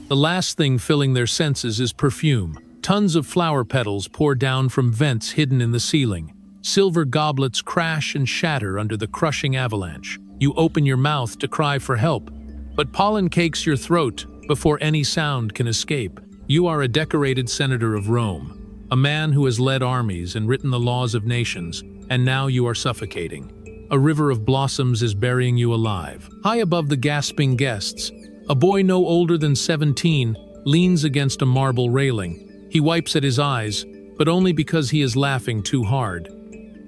The last thing filling their senses is perfume. Tons of flower petals pour down from vents hidden in the ceiling. Silver goblets crash and shatter under the crushing avalanche. You open your mouth to cry for help, but pollen cakes your throat before any sound can escape. You are a decorated senator of Rome, a man who has led armies and written the laws of nations, and now you are suffocating. A river of blossoms is burying you alive. High above the gasping guests, a boy no older than 17 leans against a marble railing. He wipes at his eyes, but only because he is laughing too hard.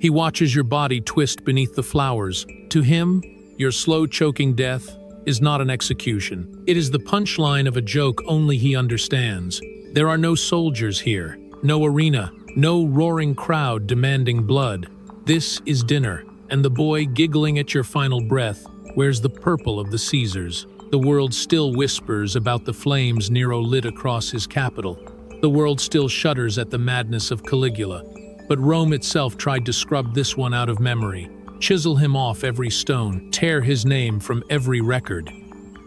He watches your body twist beneath the flowers. To him, your slow choking death is not an execution. It is the punchline of a joke only he understands. There are no soldiers here, no arena, no roaring crowd demanding blood. This is dinner, and the boy giggling at your final breath wears the purple of the Caesars. The world still whispers about the flames Nero lit across his capital. The world still shudders at the madness of Caligula. But Rome itself tried to scrub this one out of memory, chisel him off every stone, tear his name from every record.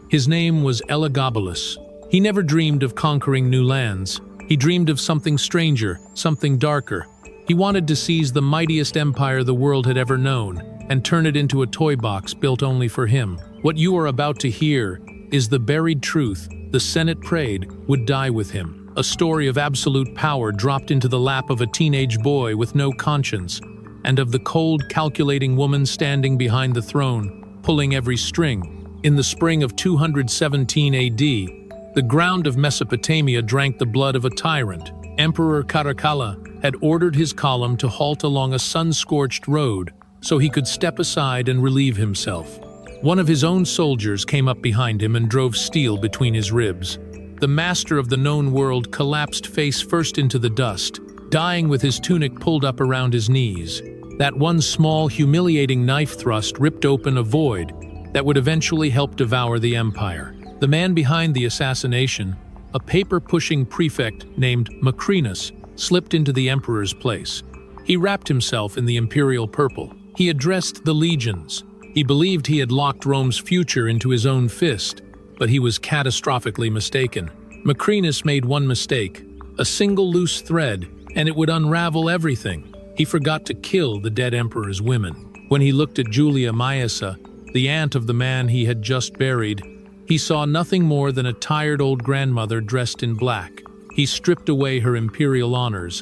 His name was Elagabalus. He never dreamed of conquering new lands. He dreamed of something stranger, something darker. He wanted to seize the mightiest empire the world had ever known and turn it into a toy box built only for him. What you are about to hear is the buried truth the Senate prayed would die with him. A story of absolute power dropped into the lap of a teenage boy with no conscience, and of the cold, calculating woman standing behind the throne, pulling every string. In the spring of 217 AD, the ground of Mesopotamia drank the blood of a tyrant. Emperor Caracalla had ordered his column to halt along a sun-scorched road so he could step aside and relieve himself. One of his own soldiers came up behind him and drove steel between his ribs. The master of the known world collapsed face first into the dust, dying with his tunic pulled up around his knees. That one small, humiliating knife thrust ripped open a void that would eventually help devour the empire. The man behind the assassination, a paper-pushing prefect named Macrinus, slipped into the emperor's place. He wrapped himself in the imperial purple. He addressed the legions. He believed he had locked Rome's future into his own fist, but he was catastrophically mistaken. Macrinus made one mistake, a single loose thread, and it would unravel everything. He forgot to kill the dead emperor's women. When he looked at Julia Maesa, the aunt of the man he had just buried, he saw nothing more than a tired old grandmother dressed in black. He stripped away her imperial honors,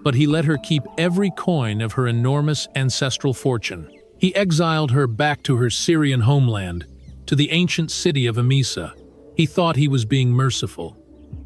but he let her keep every coin of her enormous ancestral fortune. He exiled her back to her Syrian homeland, to the ancient city of Emesa. He thought he was being merciful,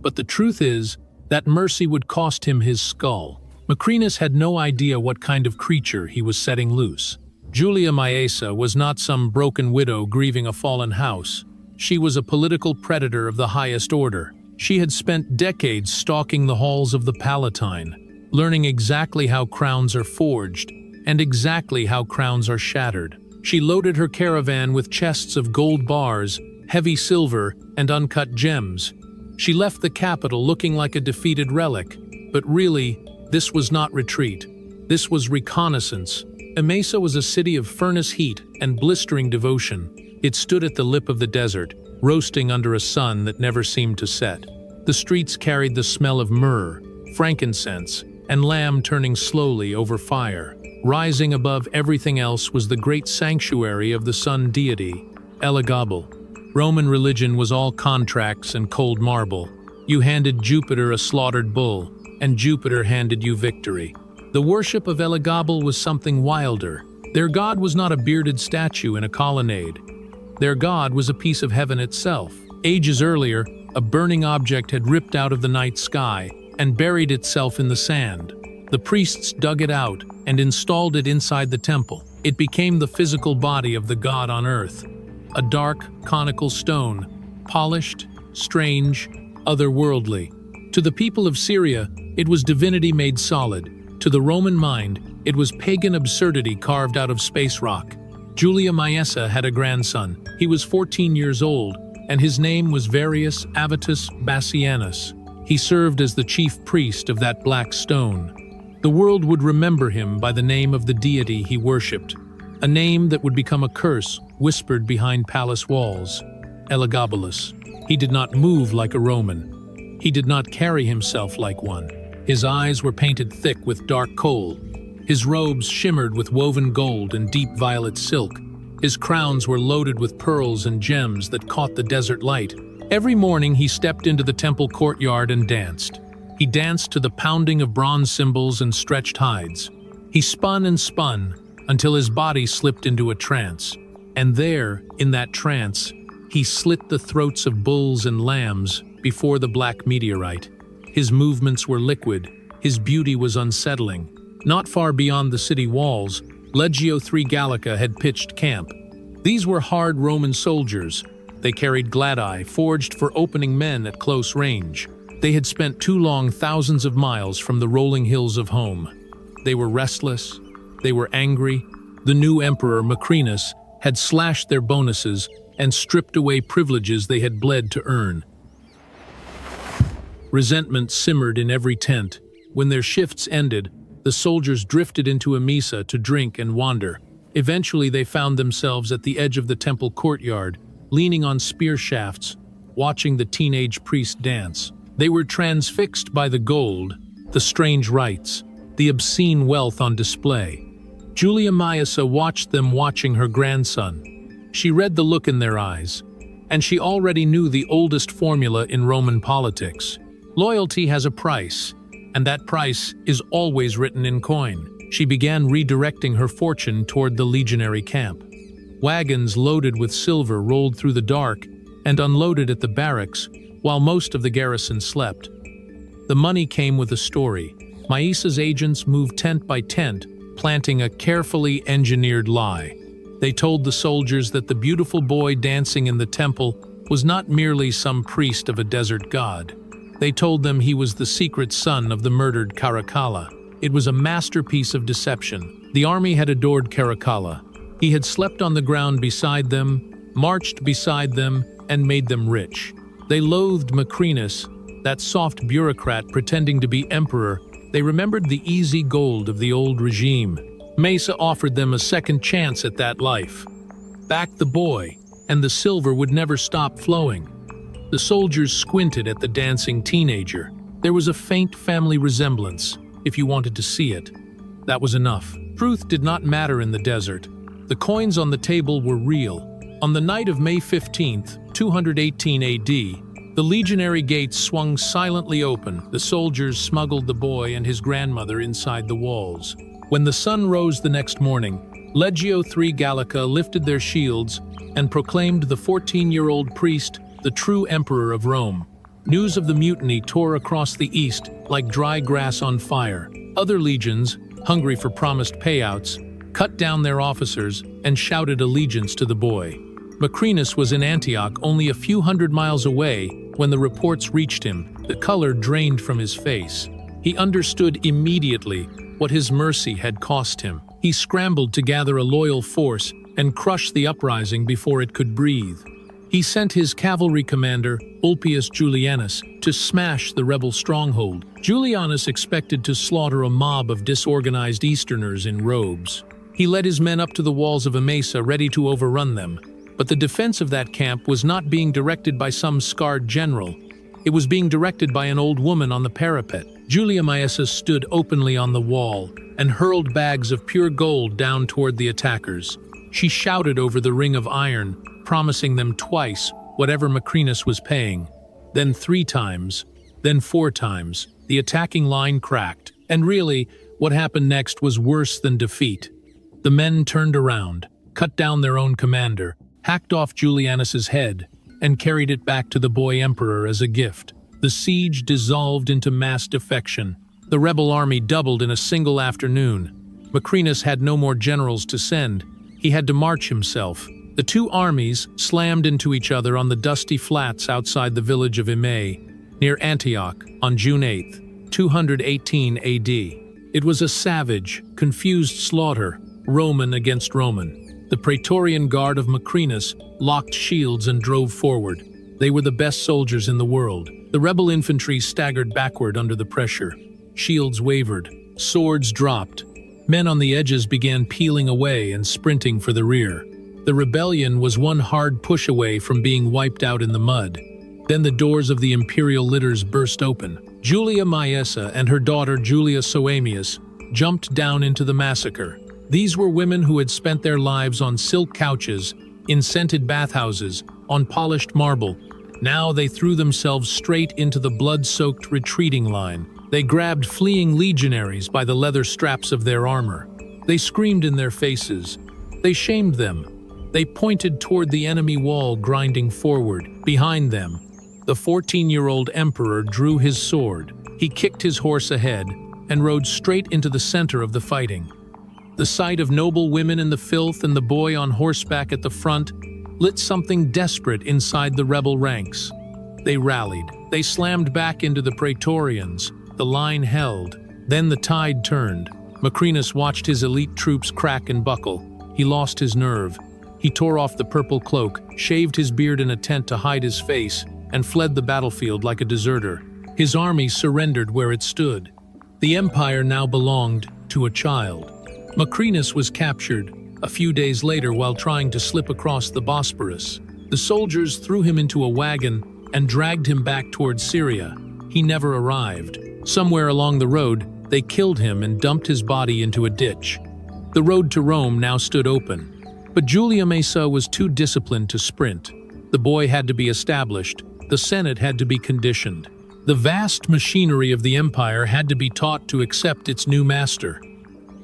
but the truth is that mercy would cost him his skull. Macrinus had no idea what kind of creature he was setting loose. Julia Maesa was not some broken widow grieving a fallen house. She was a political predator of the highest order. She had spent decades stalking the halls of the Palatine, learning exactly how crowns are forged and exactly how crowns are shattered. She loaded her caravan with chests of gold bars, heavy silver, and uncut gems. She left the capital looking like a defeated relic, but really, this was not retreat. This was reconnaissance. Emesa was a city of furnace heat and blistering devotion. It stood at the lip of the desert, roasting under a sun that never seemed to set. The streets carried the smell of myrrh, frankincense, and lamb turning slowly over fire. Rising above everything else was the great sanctuary of the sun deity, Elagabalus. Roman religion was all contracts and cold marble. You handed Jupiter a slaughtered bull, and Jupiter handed you victory. The worship of Elagabalus was something wilder. Their god was not a bearded statue in a colonnade. Their god was a piece of heaven itself. Ages earlier, a burning object had ripped out of the night sky and buried itself in the sand. The priests dug it out and installed it inside the temple. It became the physical body of the god on earth. A dark, conical stone, polished, strange, otherworldly. To the people of Syria, it was divinity made solid. To the Roman mind, it was pagan absurdity carved out of space rock. Julia Maesa had a grandson. He was 14 years old, and his name was Varius Avitus Bassianus. He served as the chief priest of that black stone. The world would remember him by the name of the deity he worshipped, a name that would become a curse whispered behind palace walls, Elagabalus. He did not move like a Roman. He did not carry himself like one. His eyes were painted thick with dark kohl. His robes shimmered with woven gold and deep violet silk. His crowns were loaded with pearls and gems that caught the desert light. Every morning he stepped into the temple courtyard and danced. He danced to the pounding of bronze cymbals and stretched hides. He spun and spun until his body slipped into a trance. And there, in that trance, he slit the throats of bulls and lambs before the black meteorite. His movements were liquid. His beauty was unsettling. Not far beyond the city walls, Legio III Gallica had pitched camp. These were hard Roman soldiers. They carried gladi, forged for opening men at close range. They had spent too long thousands of miles from the rolling hills of home. They were restless. They were angry. The new emperor, Macrinus, had slashed their bonuses and stripped away privileges they had bled to earn. Resentment simmered in every tent. When their shifts ended, the soldiers drifted into Emesa to drink and wander. Eventually they found themselves at the edge of the temple courtyard, leaning on spear shafts, watching the teenage priest dance. They were transfixed by the gold, the strange rites, the obscene wealth on display. Julia Maesa watched them watching her grandson. She read the look in their eyes, and she already knew the oldest formula in Roman politics. Loyalty has a price, and that price is always written in coin. She began redirecting her fortune toward the legionary camp. Wagons loaded with silver rolled through the dark and unloaded at the barracks, while most of the garrison slept. The money came with a story. Maesa's agents moved tent by tent, planting a carefully engineered lie. They told the soldiers that the beautiful boy dancing in the temple was not merely some priest of a desert god. They told them he was the secret son of the murdered Caracalla. It was a masterpiece of deception. The army had adored Caracalla. He had slept on the ground beside them, marched beside them, and made them rich. They loathed Macrinus, that soft bureaucrat pretending to be emperor. They remembered the easy gold of the old regime. Maesa offered them a second chance at that life. Back the boy, and the silver would never stop flowing. The soldiers squinted at the dancing teenager. There was a faint family resemblance, if you wanted to see it. That was enough. Truth did not matter in the desert. The coins on the table were real. On the night of May 15th, 218 AD, the legionary gates swung silently open. The soldiers smuggled the boy and his grandmother inside the walls. When the sun rose the next morning, Legio III Gallica lifted their shields and proclaimed the 14-year-old priest the true emperor of Rome. News of the mutiny tore across the east like dry grass on fire. Other legions, hungry for promised payouts, cut down their officers and shouted allegiance to the boy. Macrinus was in Antioch, only a few hundred miles away, when the reports reached him. The color drained from his face. He understood immediately what his mercy had cost him. He scrambled to gather a loyal force and crush the uprising before it could breathe. He sent his cavalry commander, Ulpius Julianus, to smash the rebel stronghold. Julianus expected to slaughter a mob of disorganized Easterners in robes. He led his men up to the walls of Emesa, ready to overrun them. But the defense of that camp was not being directed by some scarred general. It was being directed by an old woman on the parapet. Julia Maesa stood openly on the wall and hurled bags of pure gold down toward the attackers. She shouted over the ring of iron, promising them twice whatever Macrinus was paying. Then 3 times, then 4 times, the attacking line cracked. And really, what happened next was worse than defeat. The men turned around, cut down their own commander, hacked off Julianus's head, and carried it back to the boy emperor as a gift. The siege dissolved into mass defection. The rebel army doubled in a single afternoon. Macrinus had no more generals to send. He had to march himself. The 2 armies slammed into each other on the dusty flats outside the village of Emei, near Antioch, on June 8, 218 AD. It was a savage, confused slaughter, Roman against Roman. The Praetorian Guard of Macrinus locked shields and drove forward. They were the best soldiers in the world. The rebel infantry staggered backward under the pressure. Shields wavered. Swords dropped. Men on the edges began peeling away and sprinting for the rear. The rebellion was one hard push away from being wiped out in the mud. Then the doors of the imperial litters burst open. Julia Maesa and her daughter Julia Soamius jumped down into the massacre. These were women who had spent their lives on silk couches, in scented bathhouses, on polished marble. Now they threw themselves straight into the blood-soaked retreating line. They grabbed fleeing legionaries by the leather straps of their armor. They screamed in their faces. They shamed them. They pointed toward the enemy wall grinding forward. Behind them, the 14-year-old emperor drew his sword. He kicked his horse ahead and rode straight into the center of the fighting. The sight of noble women in the filth and the boy on horseback at the front lit something desperate inside the rebel ranks. They rallied. They slammed back into the Praetorians. The line held. Then the tide turned. Macrinus watched his elite troops crack and buckle. He lost his nerve. He tore off the purple cloak, shaved his beard in a tent to hide his face, and fled the battlefield like a deserter. His army surrendered where it stood. The empire now belonged to a child. Macrinus was captured a few days later while trying to slip across the Bosporus. The soldiers threw him into a wagon and dragged him back towards Syria. He never arrived. Somewhere along the road, they killed him and dumped his body into a ditch. The road to Rome now stood open. But Julia Maesa was too disciplined to sprint. The boy had to be established. The Senate had to be conditioned. The vast machinery of the empire had to be taught to accept its new master.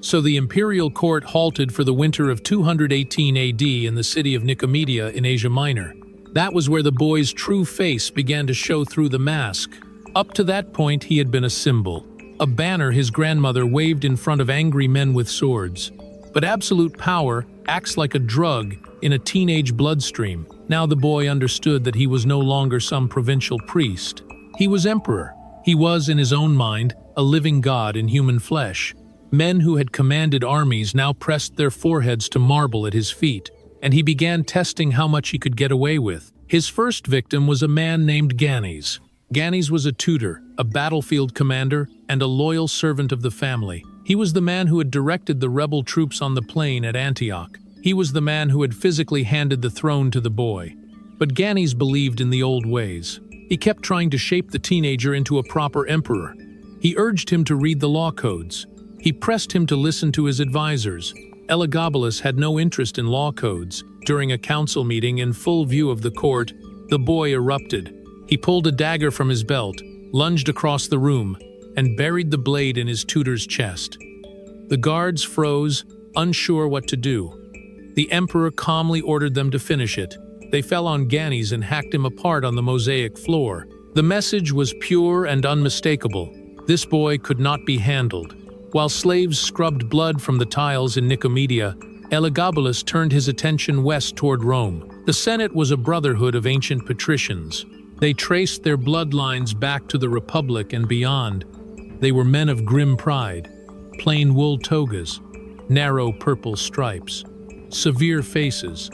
So the imperial court halted for the winter of 218 AD in the city of Nicomedia in Asia Minor. That was where the boy's true face began to show through the mask. Up to that point, he had been a symbol, a banner his grandmother waved in front of angry men with swords. But absolute power acts like a drug in a teenage bloodstream. Now the boy understood that he was no longer some provincial priest. He was emperor. He was, in his own mind, a living god in human flesh. Men who had commanded armies now pressed their foreheads to marble at his feet, and he began testing how much he could get away with. His first victim was a man named Gannes. Gannes was a tutor, a battlefield commander, and a loyal servant of the family. He was the man who had directed the rebel troops on the plain at Antioch. He was the man who had physically handed the throne to the boy. But Gannes believed in the old ways. He kept trying to shape the teenager into a proper emperor. He urged him to read the law codes. He pressed him to listen to his advisors. Elagabalus had no interest in law codes. During a council meeting in full view of the court, the boy erupted. He pulled a dagger from his belt, lunged across the room, and buried the blade in his tutor's chest. The guards froze, unsure what to do. The emperor calmly ordered them to finish it. They fell on Gannes and hacked him apart on the mosaic floor. The message was pure and unmistakable. This boy could not be handled. While slaves scrubbed blood from the tiles in Nicomedia, Elagabalus turned his attention west toward Rome. The Senate was a brotherhood of ancient patricians. They traced their bloodlines back to the Republic and beyond. They were men of grim pride, plain wool togas, narrow purple stripes, severe faces.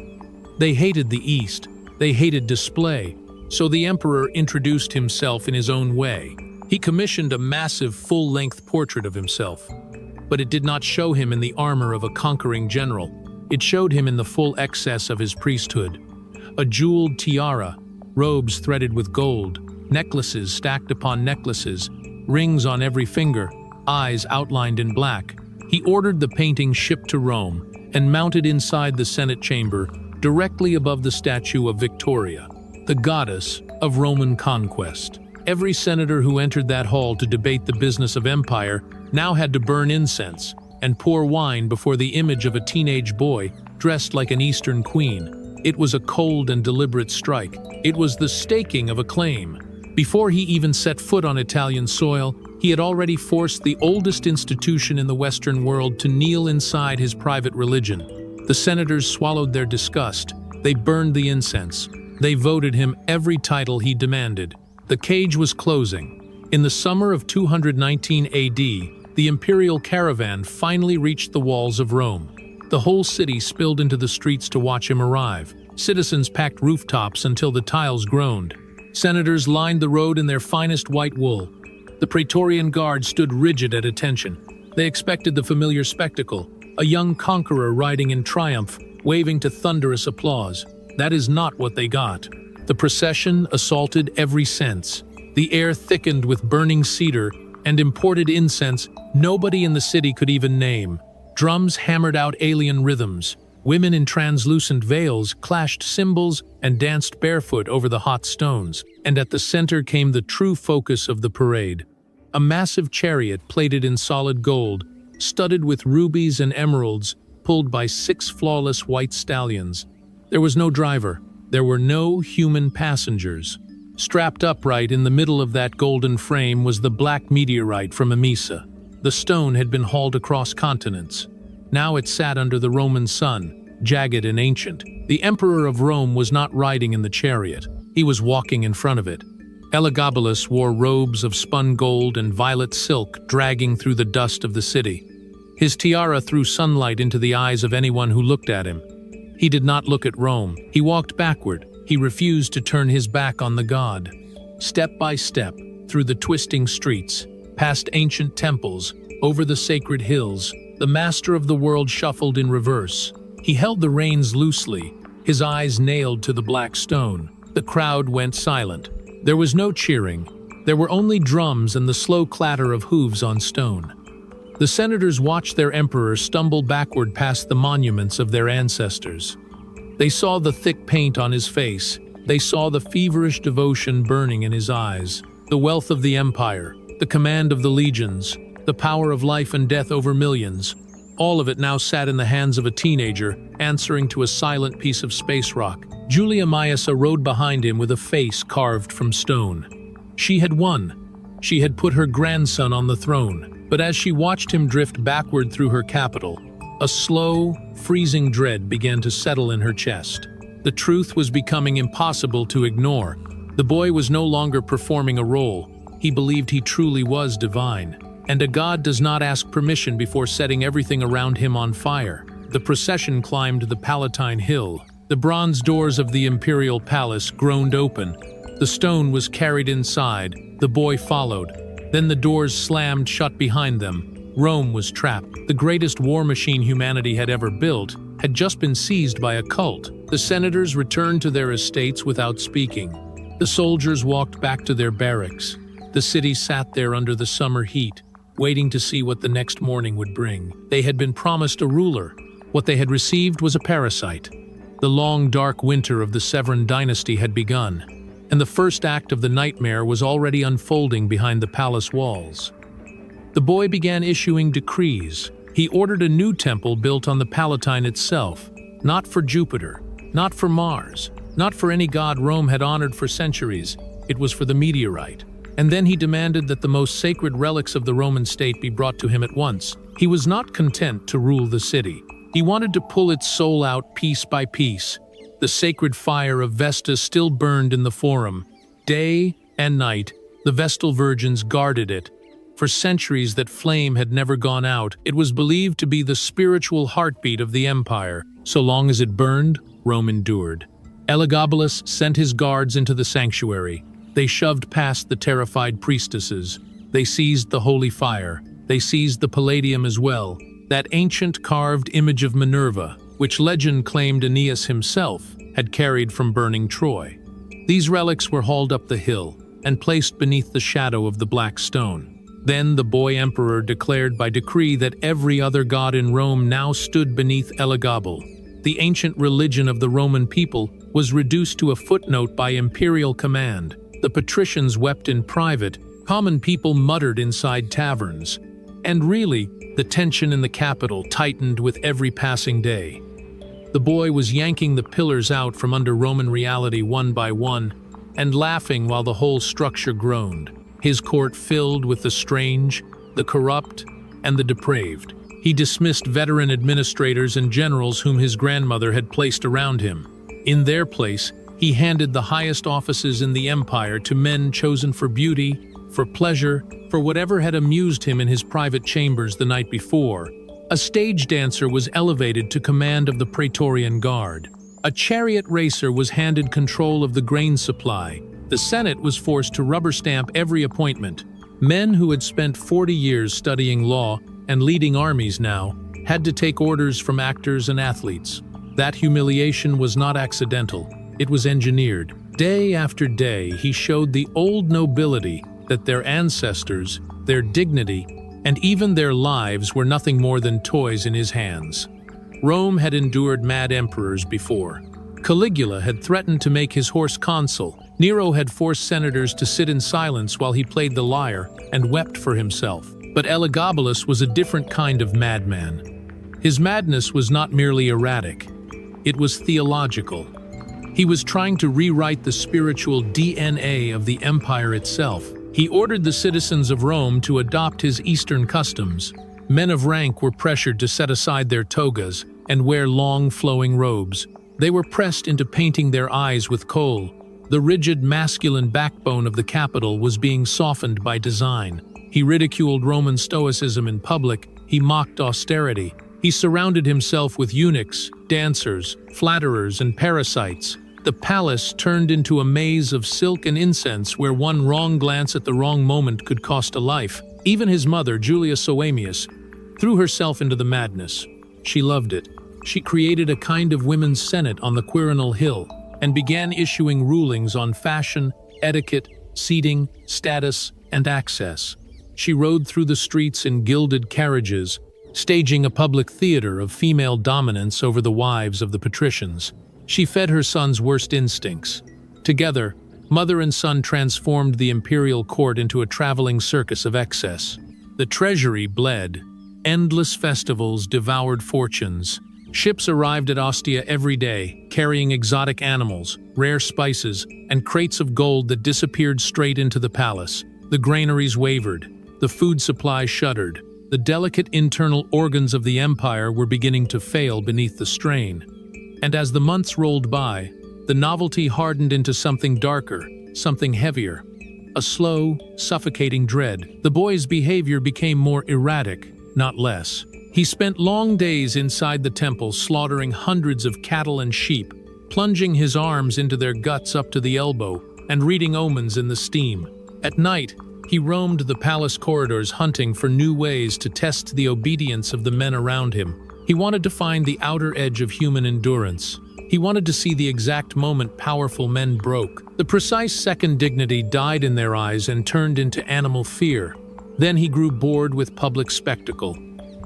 They hated the East. They hated display. So the emperor introduced himself in his own way. He commissioned a massive full-length portrait of himself. But it did not show him in the armor of a conquering general. It showed him in the full excess of his priesthood. A jeweled tiara, robes threaded with gold, necklaces stacked upon necklaces, rings on every finger, eyes outlined in black. He ordered the painting shipped to Rome and mounted inside the Senate chamber, directly above the statue of Victoria, the goddess of Roman conquest. Every senator who entered that hall to debate the business of empire now had to burn incense and pour wine before the image of a teenage boy dressed like an Eastern queen. It was a cold and deliberate strike. It was the staking of a claim. Before he even set foot on Italian soil, he had already forced the oldest institution in the Western world to kneel inside his private religion. The senators swallowed their disgust. They burned the incense. They voted him every title he demanded. The cage was closing. In the summer of 219 AD, the imperial caravan finally reached the walls of Rome. The whole city spilled into the streets to watch him arrive. Citizens packed rooftops until the tiles groaned. Senators lined the road in their finest white wool. The Praetorian Guard stood rigid at attention. They expected the familiar spectacle, a young conqueror riding in triumph, waving to thunderous applause. That is not what they got. The procession assaulted every sense. The air thickened with burning cedar and imported incense nobody in the city could even name. Drums hammered out alien rhythms. Women in translucent veils clashed cymbals and danced barefoot over the hot stones. And at the center came the true focus of the parade. A massive chariot plated in solid gold, studded with rubies and emeralds, pulled by 6 flawless white stallions. There was no driver. There were no human passengers. Strapped upright in the middle of that golden frame was the black meteorite from Emesa. The stone had been hauled across continents. Now it sat under the Roman sun, jagged and ancient. The Emperor of Rome was not riding in the chariot. He was walking in front of it. Elagabalus wore robes of spun gold and violet silk dragging through the dust of the city. His tiara threw sunlight into the eyes of anyone who looked at him. He did not look at Rome. He walked backward. He refused to turn his back on the god. Step by step, through the twisting streets, past ancient temples, over the sacred hills, the master of the world shuffled in reverse. He held the reins loosely, his eyes nailed to the black stone. The crowd went silent. There was no cheering. There were only drums and the slow clatter of hooves on stone. The senators watched their emperor stumble backward past the monuments of their ancestors. They saw the thick paint on his face. They saw the feverish devotion burning in his eyes. The wealth of the empire, the command of the legions, the power of life and death over millions. All of it now sat in the hands of a teenager, answering to a silent piece of space rock. Julia Maesa rode behind him with a face carved from stone. She had won. She had put her grandson on the throne. But as she watched him drift backward through her capital, a slow, freezing dread began to settle in her chest. The truth was becoming impossible to ignore. The boy was no longer performing a role. He believed he truly was divine. And a god does not ask permission before setting everything around him on fire. The procession climbed the Palatine Hill. The bronze doors of the imperial palace groaned open. The stone was carried inside. The boy followed. Then the doors slammed shut behind them. Rome was trapped. The greatest war machine humanity had ever built had just been seized by a cult. The senators returned to their estates without speaking. The soldiers walked back to their barracks. The city sat there under the summer heat, waiting to see what the next morning would bring. They had been promised a ruler. What they had received was a parasite. The long, dark winter of the Severan dynasty had begun, and the first act of the nightmare was already unfolding behind the palace walls. The boy began issuing decrees. He ordered a new temple built on the Palatine itself, not for Jupiter, not for Mars, not for any god Rome had honored for centuries. It was for the meteorite. And then he demanded that the most sacred relics of the Roman state be brought to him at once. He was not content to rule the city. He wanted to pull its soul out piece by piece. The sacred fire of Vesta still burned in the Forum. Day and night, the Vestal virgins guarded it. For centuries that flame had never gone out. It was believed to be the spiritual heartbeat of the empire. So long as it burned, Rome endured. Elagabalus sent his guards into the sanctuary. They shoved past the terrified priestesses. They seized the holy fire. They seized the Palladium as well, that ancient carved image of Minerva, which legend claimed Aeneas himself had carried from burning Troy. These relics were hauled up the hill and placed beneath the shadow of the black stone. Then the boy emperor declared by decree that every other god in Rome now stood beneath Elagabal. The ancient religion of the Roman people was reduced to a footnote by imperial command. The patricians wept in private, common people muttered inside taverns. And really, the tension in the capital tightened with every passing day. The boy was yanking the pillars out from under Roman reality one by one, and laughing while the whole structure groaned. His court filled with the strange, the corrupt, and the depraved. He dismissed veteran administrators and generals whom his grandmother had placed around him. In their place, he handed the highest offices in the empire to men chosen for beauty, for pleasure, for whatever had amused him in his private chambers the night before. A stage dancer was elevated to command of the Praetorian Guard. A chariot racer was handed control of the grain supply. The Senate was forced to rubber stamp every appointment. Men who had spent 40 years studying law and leading armies now had to take orders from actors and athletes. That humiliation was not accidental. It was engineered. Day after day, he showed the old nobility that their ancestors, their dignity, and even their lives were nothing more than toys in his hands. Rome had endured mad emperors before. Caligula had threatened to make his horse consul. Nero had forced senators to sit in silence while he played the lyre and wept for himself. But Elagabalus was a different kind of madman. His madness was not merely erratic. It was theological. He was trying to rewrite the spiritual DNA of the empire itself. He ordered the citizens of Rome to adopt his Eastern customs. Men of rank were pressured to set aside their togas and wear long, flowing robes. They were pressed into painting their eyes with kohl. The rigid, masculine backbone of the capital was being softened by design. He ridiculed Roman stoicism in public. He mocked austerity. He surrounded himself with eunuchs, dancers, flatterers, and parasites. The palace turned into a maze of silk and incense where one wrong glance at the wrong moment could cost a life. Even his mother, Julia Soaemius, threw herself into the madness. She loved it. She created a kind of women's senate on the Quirinal Hill and began issuing rulings on fashion, etiquette, seating, status, and access. She rode through the streets in gilded carriages, staging a public theater of female dominance over the wives of the patricians. She fed her son's worst instincts. Together, mother and son transformed the imperial court into a traveling circus of excess. The treasury bled. Endless festivals devoured fortunes. Ships arrived at Ostia every day, carrying exotic animals, rare spices, and crates of gold that disappeared straight into the palace. The granaries wavered. The food supply shuddered. The delicate internal organs of the empire were beginning to fail beneath the strain. And as the months rolled by, the novelty hardened into something darker, something heavier. A slow, suffocating dread. The boy's behavior became more erratic, not less. He spent long days inside the temple slaughtering hundreds of cattle and sheep, plunging his arms into their guts up to the elbow, and reading omens in the steam. At night, he roamed the palace corridors hunting for new ways to test the obedience of the men around him. He wanted to find the outer edge of human endurance. He wanted to see the exact moment powerful men broke. The precise second dignity died in their eyes and turned into animal fear. Then he grew bored with public spectacle.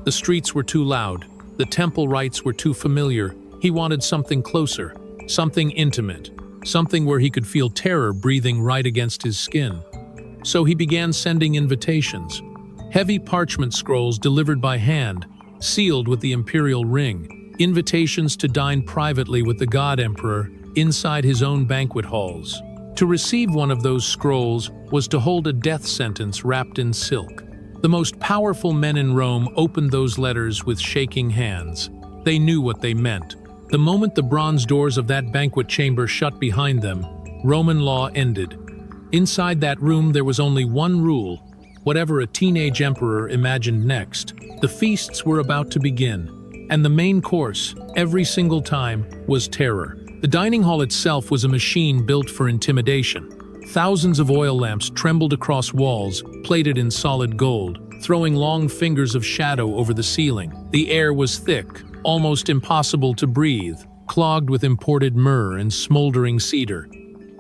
The streets were too loud. The temple rites were too familiar. He wanted something closer, something intimate, something where he could feel terror breathing right against his skin. So he began sending invitations. Heavy parchment scrolls delivered by hand, sealed with the imperial ring, invitations to dine privately with the god emperor inside his own banquet halls. To receive one of those scrolls was to hold a death sentence wrapped in silk. The most powerful men in Rome opened those letters with shaking hands. They knew what they meant. The moment the bronze doors of that banquet chamber shut behind them, Roman law ended. Inside that room there was only one rule: whatever a teenage emperor imagined next. The feasts were about to begin, and the main course, every single time, was terror. The dining hall itself was a machine built for intimidation. Thousands of oil lamps trembled across walls, plated in solid gold, throwing long fingers of shadow over the ceiling. The air was thick, almost impossible to breathe, clogged with imported myrrh and smoldering cedar.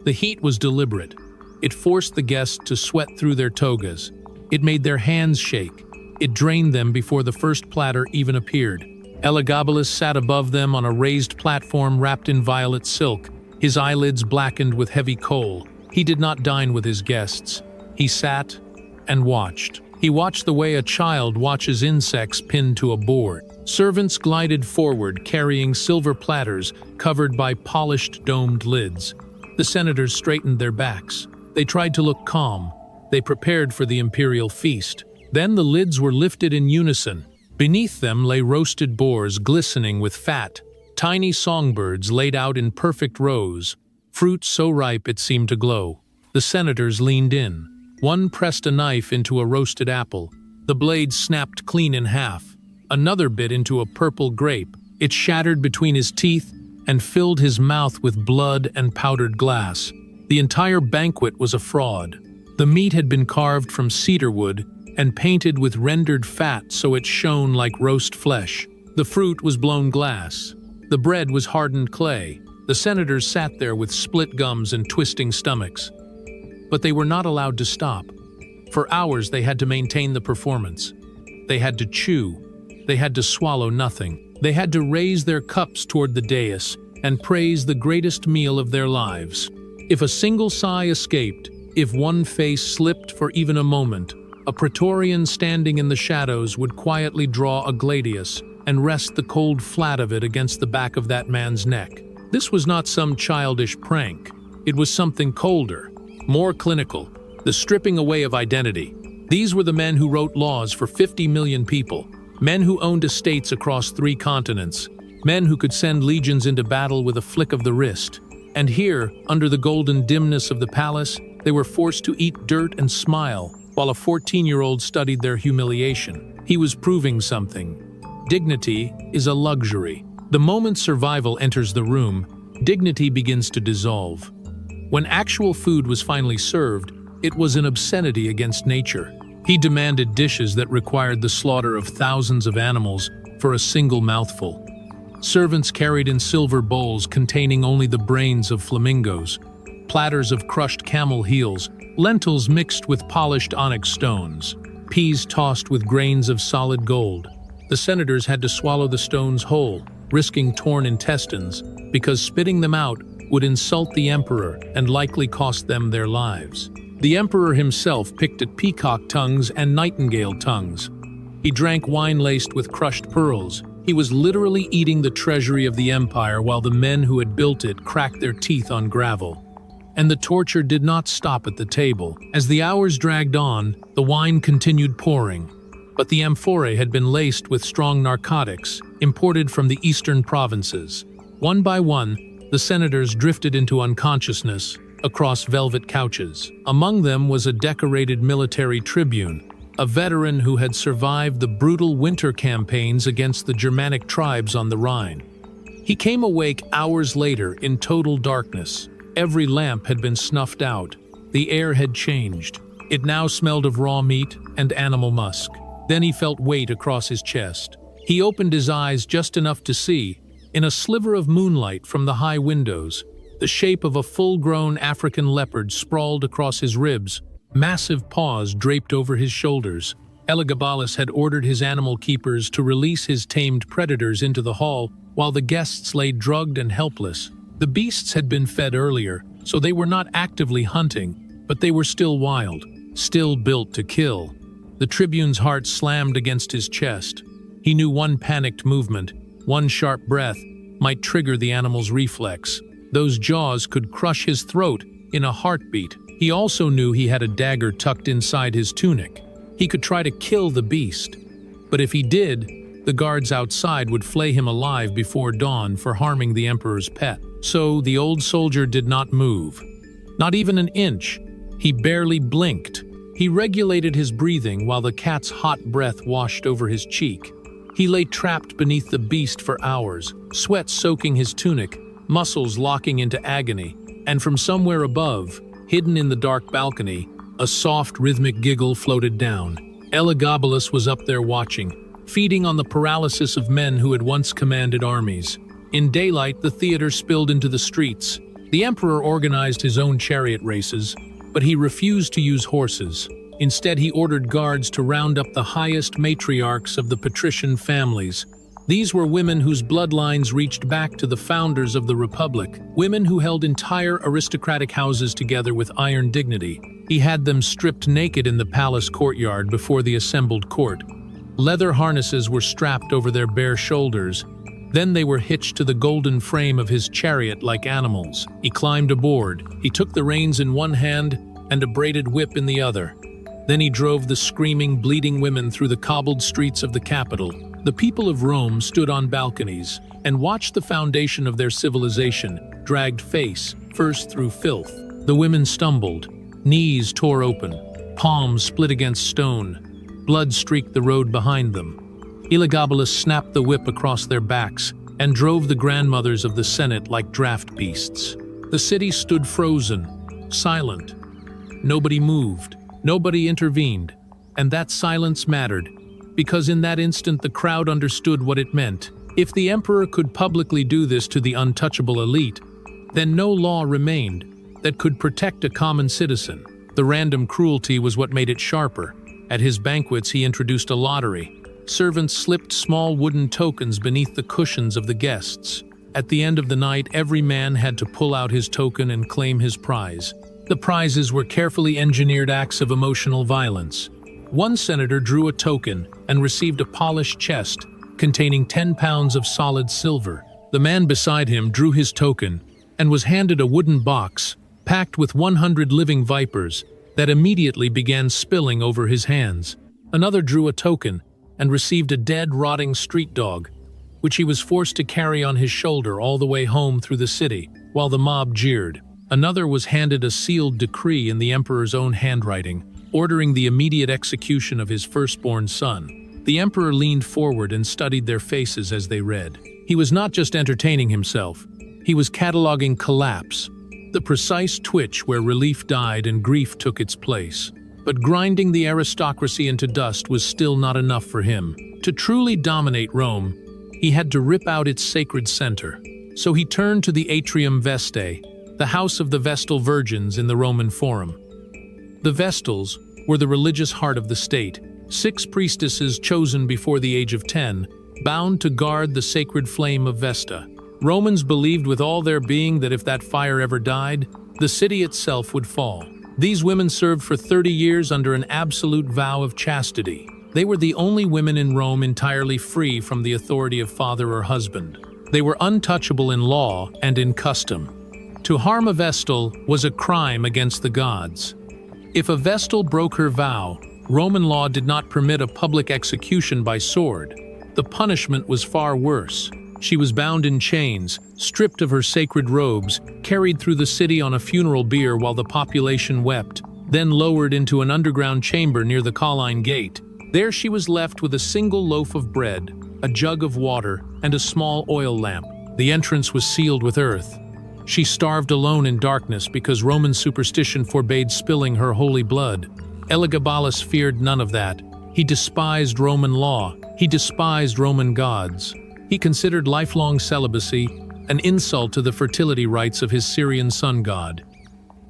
The heat was deliberate. It forced the guests to sweat through their togas. It made their hands shake. It drained them before the first platter even appeared. Elagabalus sat above them on a raised platform wrapped in violet silk, his eyelids blackened with heavy kohl. He did not dine with his guests. He sat and watched. He watched the way a child watches insects pinned to a board. Servants glided forward carrying silver platters covered by polished domed lids. The senators straightened their backs. They tried to look calm. They prepared for the imperial feast. Then the lids were lifted in unison. Beneath them lay roasted boars glistening with fat, tiny songbirds laid out in perfect rows, fruit so ripe it seemed to glow. The senators leaned in. One pressed a knife into a roasted apple. The blade snapped clean in half. Another bit into a purple grape. It shattered between his teeth and filled his mouth with blood and powdered glass. The entire banquet was a fraud. The meat had been carved from cedar wood and painted with rendered fat so it shone like roast flesh. The fruit was blown glass. The bread was hardened clay. The senators sat there with split gums and twisting stomachs. But they were not allowed to stop. For hours they had to maintain the performance. They had to chew. They had to swallow nothing. They had to raise their cups toward the dais and praise the greatest meal of their lives. If a single sigh escaped, if one face slipped for even a moment, a praetorian standing in the shadows would quietly draw a gladius and rest the cold flat of it against the back of that man's neck. This was not some childish prank. It was something colder, more clinical, the stripping away of identity. These were the men who wrote laws for 50 million people, men who owned estates across 3 continents, men who could send legions into battle with a flick of the wrist. And here, under the golden dimness of the palace, they were forced to eat dirt and smile, while a 14-year-old studied their humiliation. He was proving something. Dignity is a luxury. The moment survival enters the room, dignity begins to dissolve. When actual food was finally served, it was an obscenity against nature. He demanded dishes that required the slaughter of thousands of animals for a single mouthful. Servants carried in silver bowls containing only the brains of flamingos, platters of crushed camel heels, lentils mixed with polished onyx stones, peas tossed with grains of solid gold. The senators had to swallow the stones whole, risking torn intestines, because spitting them out would insult the emperor and likely cost them their lives. The emperor himself picked at peacock tongues and nightingale tongues. He drank wine laced with crushed pearls. He was literally eating the treasury of the empire while the men who had built it cracked their teeth on gravel. And the torture did not stop at the table. As the hours dragged on, the wine continued pouring. But the amphorae had been laced with strong narcotics, imported from the eastern provinces. One by one, the senators drifted into unconsciousness across velvet couches. Among them was a decorated military tribune, a veteran who had survived the brutal winter campaigns against the Germanic tribes on the Rhine. He came awake hours later in total darkness. Every lamp had been snuffed out. The air had changed. It now smelled of raw meat and animal musk. Then he felt weight across his chest. He opened his eyes just enough to see, in a sliver of moonlight from the high windows, the shape of a full-grown African leopard sprawled across his ribs, massive paws draped over his shoulders. Elagabalus had ordered his animal keepers to release his tamed predators into the hall while the guests lay drugged and helpless. The beasts had been fed earlier, so they were not actively hunting, but they were still wild, still built to kill. The tribune's heart slammed against his chest. He knew one panicked movement, one sharp breath, might trigger the animal's reflex. Those jaws could crush his throat in a heartbeat. He also knew he had a dagger tucked inside his tunic. He could try to kill the beast. But if he did, the guards outside would flay him alive before dawn for harming the emperor's pet. So the old soldier did not move. Not even an inch. He barely blinked. He regulated his breathing while the cat's hot breath washed over his cheek. He lay trapped beneath the beast for hours, sweat soaking his tunic, muscles locking into agony, and from somewhere above, hidden in the dark balcony, a soft rhythmic giggle floated down. Elagabalus was up there watching, feeding on the paralysis of men who had once commanded armies. In daylight, the theater spilled into the streets. The emperor organized his own chariot races, but he refused to use horses. Instead, he ordered guards to round up the highest matriarchs of the patrician families. These were women whose bloodlines reached back to the founders of the Republic, women who held entire aristocratic houses together with iron dignity. He had them stripped naked in the palace courtyard before the assembled court. Leather harnesses were strapped over their bare shoulders. Then they were hitched to the golden frame of his chariot like animals. He climbed aboard. He took the reins in one hand and a braided whip in the other. Then he drove the screaming, bleeding women through the cobbled streets of the capital. The people of Rome stood on balconies and watched the foundation of their civilization, dragged face first through filth. The women stumbled, knees tore open, palms split against stone. Blood streaked the road behind them. Elagabalus snapped the whip across their backs and drove the grandmothers of the Senate like draft beasts. The city stood frozen, silent. Nobody moved, nobody intervened, and that silence mattered, because in that instant the crowd understood what it meant. If the emperor could publicly do this to the untouchable elite, then no law remained that could protect a common citizen. The random cruelty was what made it sharper. At his banquets, he introduced a lottery. Servants slipped small wooden tokens beneath the cushions of the guests. At the end of the night, every man had to pull out his token and claim his prize. The prizes were carefully engineered acts of emotional violence. One senator drew a token and received a polished chest containing 10 pounds of solid silver. The man beside him drew his token and was handed a wooden box packed with 100 living vipers that immediately began spilling over his hands. Another drew a token and received a dead, rotting street dog, which he was forced to carry on his shoulder all the way home through the city, while the mob jeered. Another was handed a sealed decree in the emperor's own handwriting, ordering the immediate execution of his firstborn son. The emperor leaned forward and studied their faces as they read. He was not just entertaining himself, he was cataloging collapse, the precise twitch where relief died and grief took its place. But grinding the aristocracy into dust was still not enough for him. To truly dominate Rome, he had to rip out its sacred center. So he turned to the Atrium Vestae, the house of the Vestal Virgins in the Roman Forum. The Vestals were the religious heart of the state, 6 priestesses chosen before the age of 10, bound to guard the sacred flame of Vesta. Romans believed with all their being that if that fire ever died, the city itself would fall. These women served for 30 years under an absolute vow of chastity. They were the only women in Rome entirely free from the authority of father or husband. They were untouchable in law and in custom. To harm a Vestal was a crime against the gods. If a Vestal broke her vow, Roman law did not permit a public execution by sword. The punishment was far worse. She was bound in chains, stripped of her sacred robes, carried through the city on a funeral bier while the population wept, then lowered into an underground chamber near the Colline Gate. There she was left with a single loaf of bread, a jug of water, and a small oil lamp. The entrance was sealed with earth. She starved alone in darkness because Roman superstition forbade spilling her holy blood. Elagabalus feared none of that. He despised Roman law. He despised Roman gods. He considered lifelong celibacy an insult to the fertility rites of his Syrian sun god.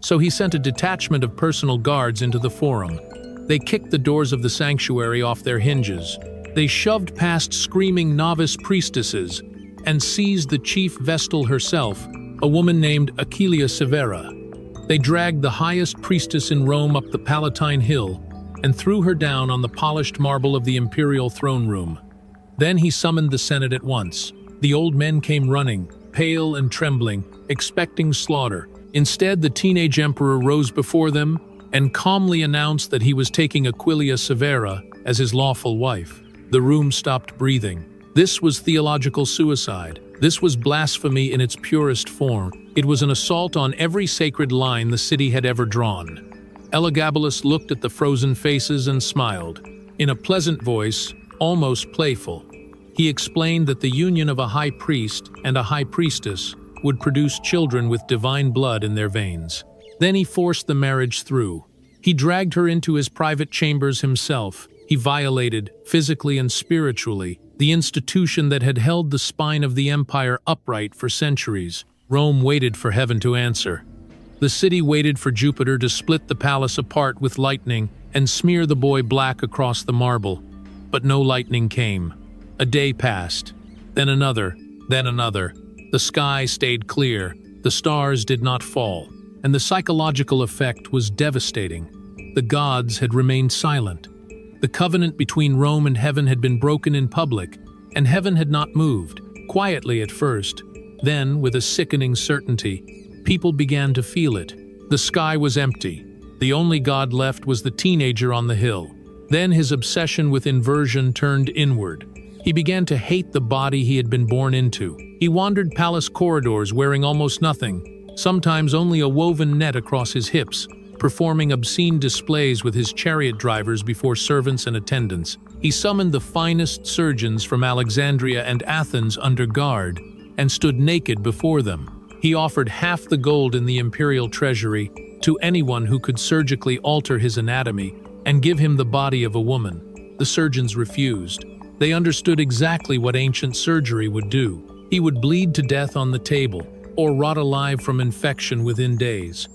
So he sent a detachment of personal guards into the forum. They kicked the doors of the sanctuary off their hinges. They shoved past screaming novice priestesses and seized the chief Vestal herself, a woman named Aquilia Severa. They dragged the highest priestess in Rome up the Palatine Hill and threw her down on the polished marble of the imperial throne room. Then he summoned the Senate at once. The old men came running, pale and trembling, expecting slaughter. Instead, the teenage emperor rose before them and calmly announced that he was taking Aquilia Severa as his lawful wife. The room stopped breathing. This was theological suicide. This was blasphemy in its purest form. It was an assault on every sacred line the city had ever drawn. Elagabalus looked at the frozen faces and smiled. In a pleasant voice, almost playful, he explained that the union of a high priest and a high priestess would produce children with divine blood in their veins. Then he forced the marriage through. He dragged her into his private chambers himself. He violated, physically and spiritually, the institution that had held the spine of the empire upright for centuries. Rome waited for heaven to answer. The city waited for Jupiter to split the palace apart with lightning and smear the boy black across the marble. But no lightning came. A day passed, then another, then another. The sky stayed clear, the stars did not fall, and the psychological effect was devastating. The gods had remained silent. The covenant between Rome and heaven had been broken in public, and heaven had not moved, quietly at first. Then, with a sickening certainty, people began to feel it. The sky was empty. The only god left was the teenager on the hill. Then his obsession with inversion turned inward. He began to hate the body he had been born into. He wandered palace corridors wearing almost nothing, sometimes only a woven net across his hips, performing obscene displays with his chariot drivers before servants and attendants. He summoned the finest surgeons from Alexandria and Athens under guard and stood naked before them. He offered half the gold in the imperial treasury to anyone who could surgically alter his anatomy and give him the body of a woman. The surgeons refused. They understood exactly what ancient surgery would do. He would bleed to death on the table. or rot alive from infection within days.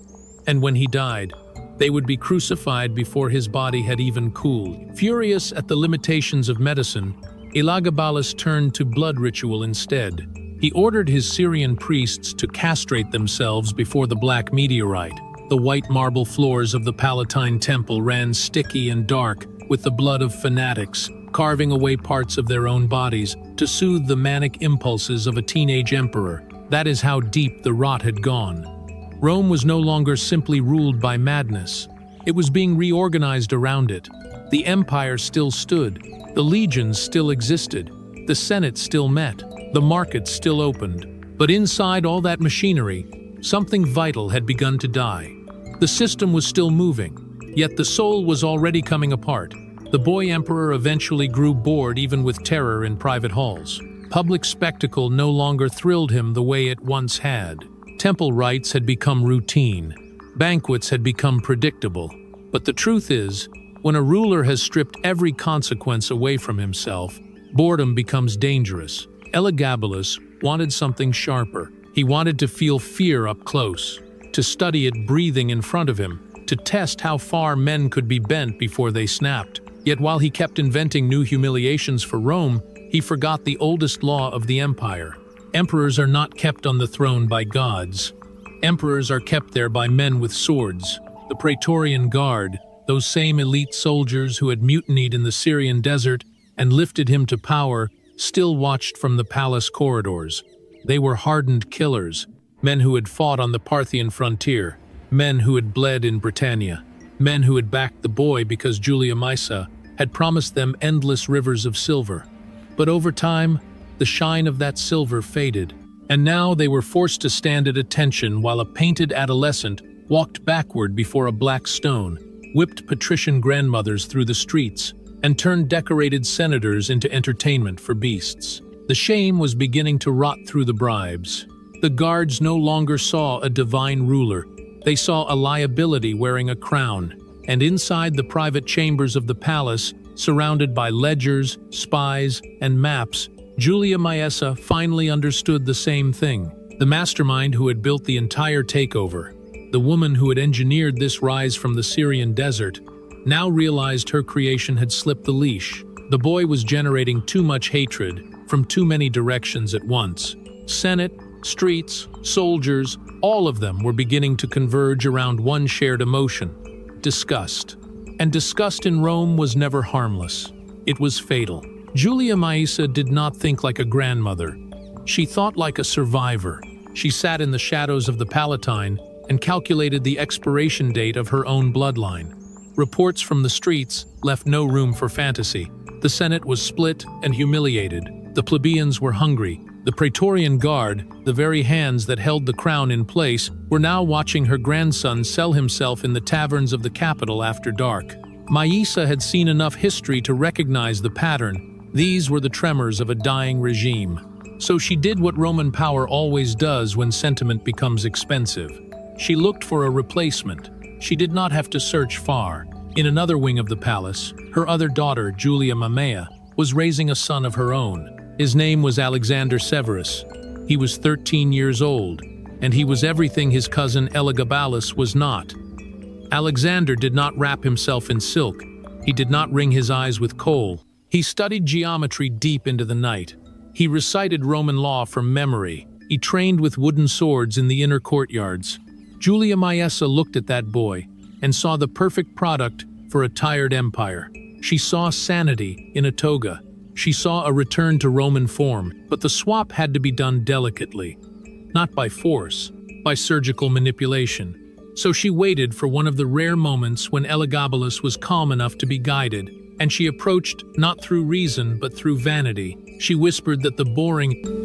And when he died, they would be crucified before his body had even cooled. Furious at the limitations of medicine, Elagabalus turned to blood ritual instead. He ordered his Syrian priests to castrate themselves before the black meteorite. The white marble floors of the Palatine Temple ran sticky and dark with the blood of fanatics, carving away parts of their own bodies to soothe the manic impulses of a teenage emperor. That is how deep the rot had gone. Rome was no longer simply ruled by madness. It was being reorganized around it. The empire still stood. The legions still existed. The Senate still met. The markets still opened. But inside all that machinery, something vital had begun to die. The system was still moving, yet the soul was already coming apart. The boy emperor eventually grew bored even with terror in private halls. Public spectacle no longer thrilled him the way it once had. Temple rites had become routine. Banquets had become predictable. But the truth is, when a ruler has stripped every consequence away from himself, boredom becomes dangerous. Elagabalus wanted something sharper. He wanted to feel fear up close, to study it breathing in front of him, to test how far men could be bent before they snapped. Yet while he kept inventing new humiliations for Rome, he forgot the oldest law of the empire. Emperors are not kept on the throne by gods. Emperors are kept there by men with swords. The Praetorian Guard, those same elite soldiers who had mutinied in the Syrian desert and lifted him to power, still watched from the palace corridors. They were hardened killers, men who had fought on the Parthian frontier, men who had bled in Britannia, men who had backed the boy because Julia Maesa had promised them endless rivers of silver. But over time, the shine of that silver faded, and now they were forced to stand at attention while a painted adolescent walked backward before a black stone, whipped patrician grandmothers through the streets, and turned decorated senators into entertainment for beasts. The shame was beginning to rot through the bribes. The guards no longer saw a divine ruler. They saw a liability wearing a crown, and inside the private chambers of the palace, surrounded by ledgers, spies, and maps, Julia Maesa finally understood the same thing. The mastermind who had built the entire takeover, the woman who had engineered this rise from the Syrian desert, now realized her creation had slipped the leash. The boy was generating too much hatred from too many directions at once. Senate, streets, soldiers, all of them were beginning to converge around one shared emotion: disgust. And disgust in Rome was never harmless. It was fatal. Julia Maesa did not think like a grandmother. She thought like a survivor. She sat in the shadows of the Palatine and calculated the expiration date of her own bloodline. Reports from the streets left no room for fantasy. The Senate was split and humiliated. The plebeians were hungry. The Praetorian Guard, the very hands that held the crown in place, were now watching her grandson sell himself in the taverns of the capital after dark. Maesa had seen enough history to recognize the pattern. These were the tremors of a dying regime. So she did what Roman power always does when sentiment becomes expensive. She looked for a replacement. She did not have to search far. In another wing of the palace, her other daughter, Julia Mamea, was raising a son of her own. His name was Alexander Severus. He was 13 years old, and he was everything his cousin Elagabalus was not. Alexander did not wrap himself in silk. He did not wring his eyes with coal. He studied geometry deep into the night. He recited Roman law from memory. He trained with wooden swords in the inner courtyards. Julia Maesa looked at that boy and saw the perfect product for a tired empire. She saw sanity in a toga. She saw a return to Roman form, but the swap had to be done delicately, not by force, by surgical manipulation. So she waited for one of the rare moments when Elagabalus was calm enough to be guided, and she approached not through reason but through vanity. She whispered that the boring